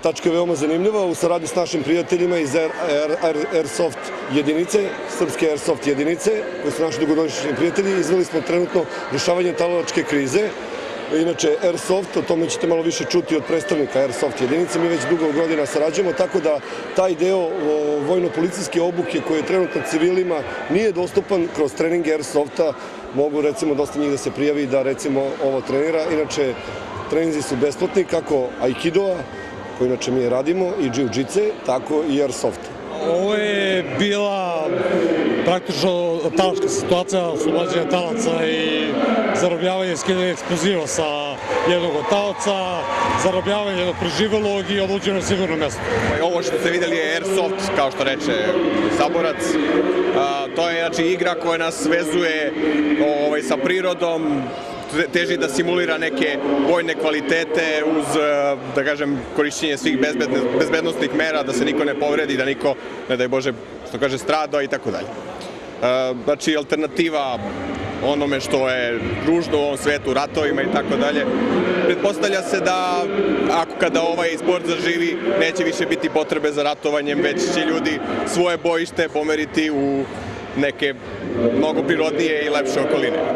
tačka je veoma zanimljiva. U saradnji s našim prijateljima iz Airsoft jedinice, srpske Airsoft jedinice, koji su naši dugogodišnji prijatelji, izveli smo trenutno rješavanje talalačke krize. Inače, Airsoft, o tome ćete malo više čuti od predstavnika Airsoft jedinice, mi već dugo godina sarađujemo, tako da taj deo vojno-policijske obuke koji je trenutno civilima nije dostupan kroz treninge Airsofta. Mogu recimo dosta njih da se prijavi da recimo ovo trenira. Inače, treninzi su besplatni kako Aikidoa, koji inače mi radimo, i Jiu-Jitsu, tako i Airsofta. Ovo je bila praktično talačka situacija, oslobađanja talaca i zarobljavanje i skidanje eksploziva sa jednog od talaca, zarobljavanje jednog preživelog i odluđeno na sigurno mjesto. Ovo što ste vidjeli je Airsoft, kao što reče Saborac. To je znači igra koja nas vezuje sa prirodom, teži da simulira neke vojne kvalitete uz, da kažem, korišćenje svih bezbednostnih mera, da se niko ne povredi, da niko, ne daj Bože, što kaže, strada i tako dalje. Znači, alternativa onome što je ružno u ovom svetu, ratovima i tako dalje. Pretpostavlja se da kada ovaj sport zaživi, neće više biti potrebe za ratovanjem, već će ljudi svoje bojište pomeriti u neke mnogo prirodnije i lepše okoline.